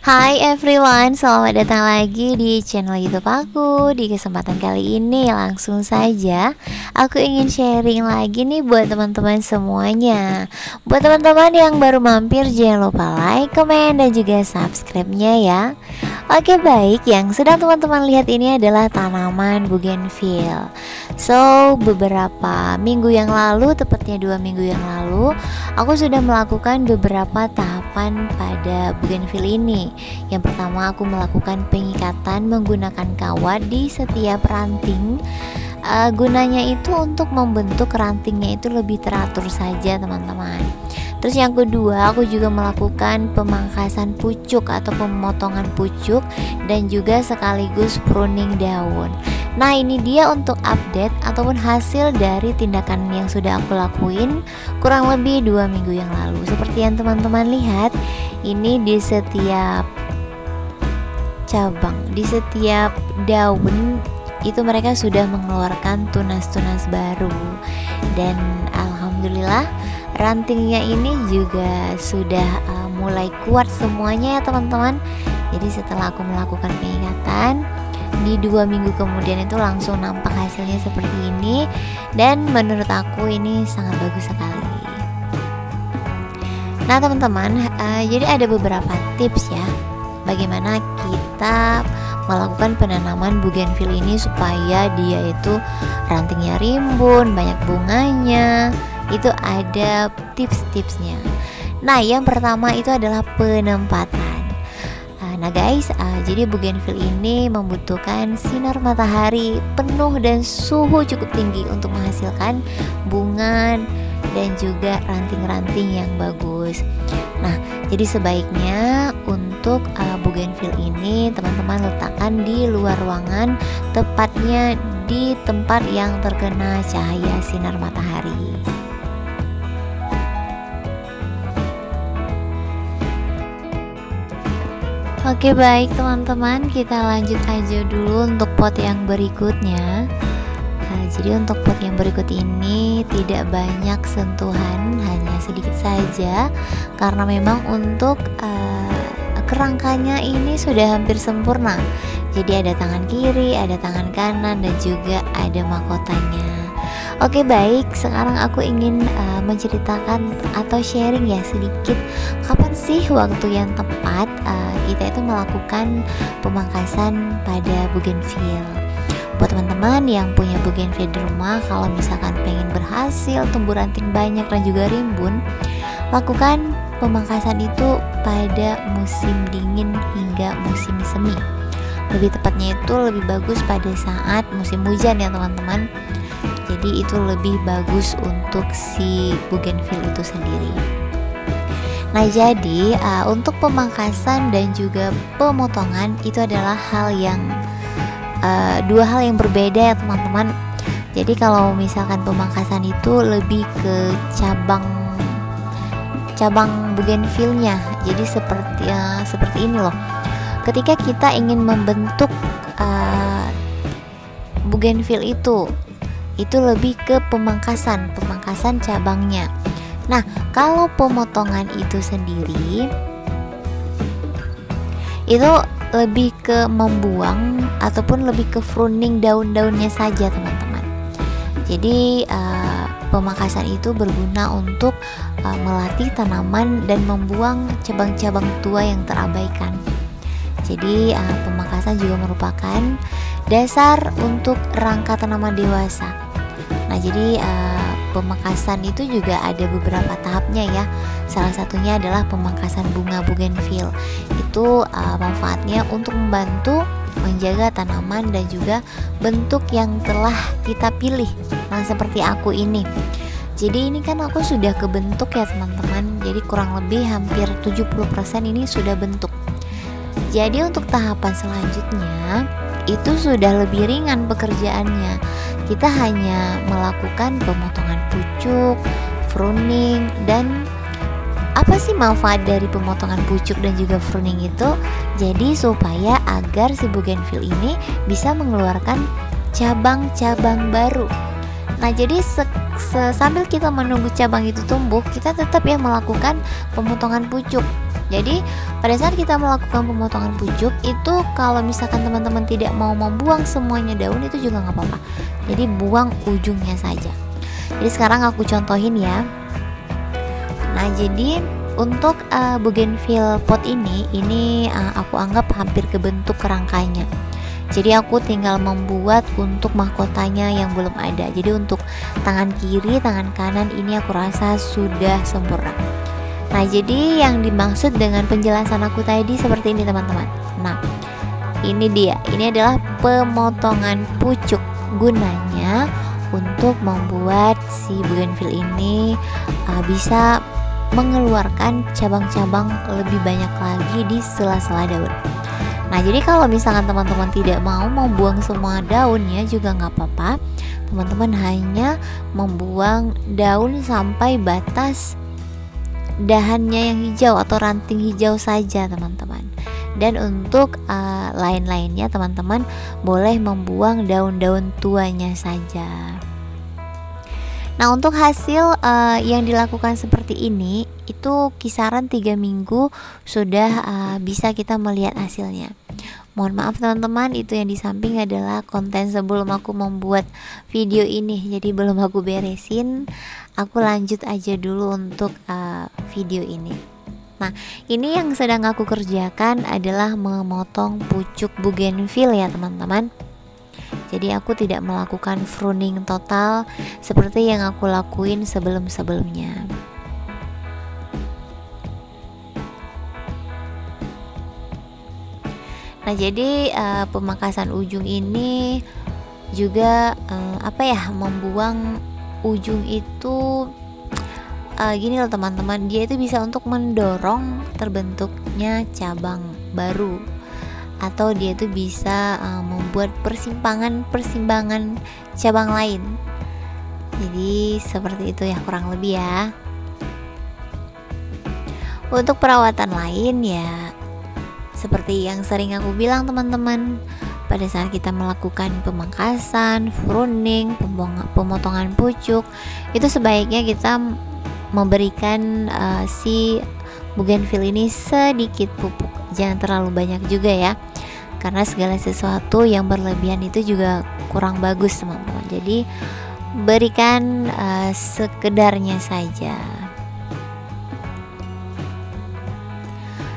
Hai everyone, selamat datang lagi di channel YouTube aku. Di kesempatan kali ini langsung saja aku ingin sharing lagi nih buat teman-teman semuanya. Buat teman-teman yang baru mampir, jangan lupa like, comment, dan juga subscribe-nya ya. Oke baik, yang sedang teman-teman lihat ini adalah tanaman bougainville. So, beberapa minggu yang lalu, tepatnya 2 minggu yang lalu, aku sudah melakukan beberapa tahapan pada bougainville ini. Yang pertama, aku melakukan pengikatan menggunakan kawat di setiap ranting. Gunanya itu untuk membentuk rantingnya itu lebih teratur saja, teman-teman. Terus yang kedua, aku juga melakukan pemangkasan pucuk atau pemotongan pucuk dan juga sekaligus pruning daun. Nah, ini dia untuk update ataupun hasil dari tindakan yang sudah aku lakuin kurang lebih 2 minggu yang lalu. Seperti yang teman-teman lihat, ini di setiap cabang, di setiap daun itu mereka sudah mengeluarkan tunas-tunas baru. Dan alhamdulillah rantingnya ini juga sudah mulai kuat semuanya ya teman-teman. Jadi setelah aku melakukan pengikatan di 2 minggu kemudian itu langsung nampak hasilnya seperti ini. Dan menurut aku ini sangat bagus sekali. Nah teman-teman, jadi ada beberapa tips ya bagaimana kita melakukan penanaman bougainville ini supaya dia itu rantingnya rimbun, banyak bunganya. Itu ada tips-tipsnya. Nah, yang pertama itu adalah penempatan. Nah guys, jadi bougainville ini membutuhkan sinar matahari penuh dan suhu cukup tinggi untuk menghasilkan bunga dan juga ranting-ranting yang bagus. Nah, jadi sebaiknya untuk bougainville ini teman-teman letakkan di luar ruangan, tepatnya di tempat yang terkena cahaya sinar matahari. Oke baik teman-teman, kita lanjut aja dulu untuk pot yang berikutnya. Jadi untuk pot yang berikut ini tidak banyak sentuhan, hanya sedikit saja karena memang untuk kerangkanya ini sudah hampir sempurna. Jadi ada tangan kiri, ada tangan kanan, dan juga ada mahkotanya. Oke baik, sekarang aku ingin menceritakan atau sharing ya sedikit kapan sih waktu yang tepat kita itu melakukan pemangkasan pada bougainville. Buat teman-teman yang punya bougainville di rumah, kalau misalkan pengen berhasil tumbuh ranting banyak dan juga rimbun, lakukan pemangkasan itu pada musim dingin hingga musim semi. Lebih tepatnya itu lebih bagus pada saat musim hujan ya teman-teman. Jadi itu lebih bagus untuk si bougainville itu sendiri. Nah jadi untuk pemangkasan dan juga pemotongan itu adalah dua hal yang berbeda ya teman-teman. Jadi kalau misalkan pemangkasan itu lebih ke cabang bougainville-nya. Jadi seperti ini loh. Ketika kita ingin membentuk bougainville itu lebih ke pemangkasan cabangnya. Nah, kalau pemotongan itu sendiri itu lebih ke membuang ataupun lebih ke pruning daun-daunnya saja teman-teman. Jadi pemangkasan itu berguna untuk melatih tanaman dan membuang cabang-cabang tua yang terabaikan. Jadi pemangkasan juga merupakan dasar untuk rangka tanaman dewasa. Nah jadi pemangkasan itu juga ada beberapa tahapnya ya. Salah satunya adalah pemangkasan bunga bougainville. Itu manfaatnya untuk membantu menjaga tanaman dan juga bentuk yang telah kita pilih. Nah seperti aku ini. Jadi ini kan aku sudah kebentuk ya teman-teman. Jadi kurang lebih hampir 70% ini sudah bentuk. Jadi untuk tahapan selanjutnya itu sudah lebih ringan pekerjaannya. Kita hanya melakukan pemotongan pucuk, pruning, dan apa sih manfaat dari pemotongan pucuk dan juga pruning itu? Jadi supaya agar si bougainville ini bisa mengeluarkan cabang-cabang baru. Nah jadi sambil kita menunggu cabang itu tumbuh, kita tetap ya melakukan pemotongan pucuk. Jadi pada saat kita melakukan pemotongan pucuk itu, kalau misalkan teman-teman tidak mau membuang semuanya daun itu juga nggak apa-apa. Jadi buang ujungnya saja. Jadi sekarang aku contohin ya. Nah jadi untuk bougainville pot ini aku anggap hampir kebentuk kerangkanya. Jadi aku tinggal membuat untuk mahkotanya yang belum ada. Jadi untuk tangan kiri, tangan kanan ini aku rasa sudah sempurna. Nah jadi yang dimaksud dengan penjelasan aku tadi seperti ini teman-teman. Nah ini dia, ini adalah pemotongan pucuk, gunanya untuk membuat si bougainville ini bisa mengeluarkan cabang-cabang lebih banyak lagi di sela-sela daun. Nah jadi kalau misalkan teman-teman tidak mau membuang semua daunnya juga nggak apa-apa. Teman-teman hanya membuang daun sampai batas dahannya yang hijau atau ranting hijau saja teman-teman. Dan untuk lain-lainnya teman-teman boleh membuang daun-daun tuanya saja. Nah untuk hasil yang dilakukan seperti ini itu kisaran 3 minggu sudah bisa kita melihat hasilnya. Mohon maaf teman-teman, itu yang di samping adalah konten sebelum aku membuat video ini, jadi belum aku beresin. Aku lanjut aja dulu untuk video ini. Nah ini yang sedang aku kerjakan adalah memotong pucuk bougainville ya teman-teman. Jadi aku tidak melakukan pruning total seperti yang aku lakuin sebelum-sebelumnya. Nah jadi pemangkasan ujung ini juga membuang ujung itu gini loh teman-teman, dia itu bisa untuk mendorong terbentuknya cabang baru, atau dia itu bisa membuat persimpangan cabang lain. Jadi seperti itu ya kurang lebih ya. Untuk perawatan lain ya seperti yang sering aku bilang teman-teman, pada saat kita melakukan pemangkasan, pruning, pemotongan pucuk, itu sebaiknya kita memberikan si bougainville ini sedikit pupuk, jangan terlalu banyak juga ya, karena segala sesuatu yang berlebihan itu juga kurang bagus teman-teman. Jadi berikan sekedarnya saja.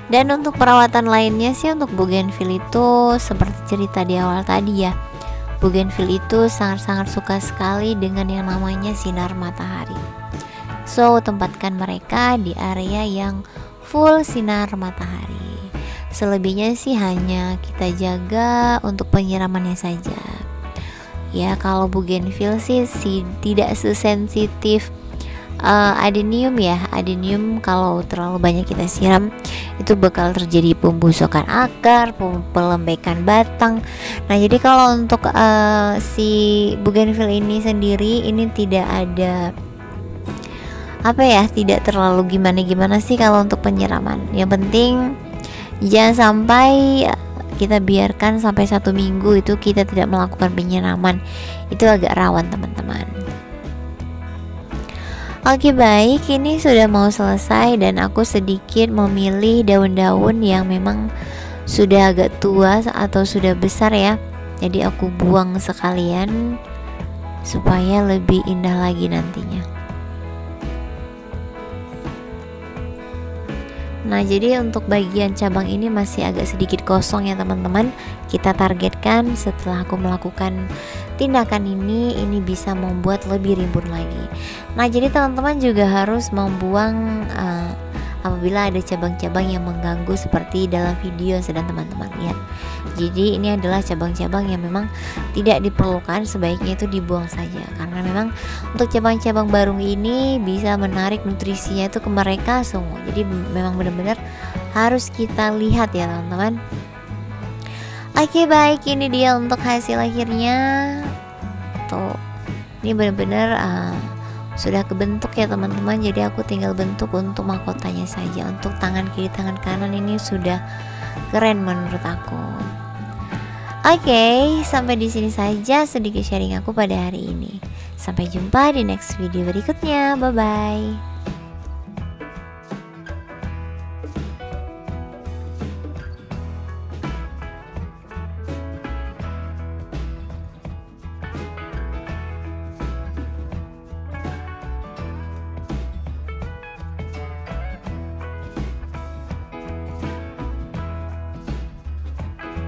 Dan untuk perawatan lainnya sih untuk bougainville itu seperti cerita di awal tadi ya, bougainville itu sangat-sangat suka sekali dengan yang namanya sinar matahari. So tempatkan mereka di area yang full sinar matahari. Selebihnya sih hanya kita jaga untuk penyiramannya saja. Ya kalau bougainville sih tidak sesensitif adenium ya. Adenium kalau terlalu banyak kita siram itu bakal terjadi pembusukan akar, pelembekan batang. Nah jadi kalau untuk si bougainville ini sendiri ini tidak ada tidak terlalu gimana sih kalau untuk penyiraman. Yang penting jangan sampai kita biarkan sampai 1 minggu itu kita tidak melakukan penyiraman, itu agak rawan teman-teman. Oke baik, ini sudah mau selesai dan aku sedikit memilih daun-daun yang memang sudah agak tua atau sudah besar ya. Jadi aku buang sekalian supaya lebih indah lagi nantinya. Nah jadi untuk bagian cabang ini masih agak sedikit kosong ya teman-teman. Kita targetkan setelah aku melakukan tindakan ini bisa membuat lebih rimbun lagi. Nah jadi teman-teman juga harus membuang apabila ada cabang-cabang yang mengganggu seperti dalam video yang sedang teman-teman lihat. Jadi ini adalah cabang-cabang yang memang tidak diperlukan, sebaiknya itu dibuang saja, karena memang untuk cabang-cabang baru ini bisa menarik nutrisinya itu ke mereka semua. Jadi memang benar-benar harus kita lihat ya teman-teman. Oke baik, ini dia untuk hasil akhirnya. Tuh, ini benar-benar sudah kebentuk ya teman-teman. Jadi aku tinggal bentuk untuk mahkotanya saja. Untuk tangan kiri, tangan kanan ini sudah keren menurut aku. Oke, sampai di sini saja sedikit sharing aku pada hari ini. Sampai jumpa di next video berikutnya. Bye bye.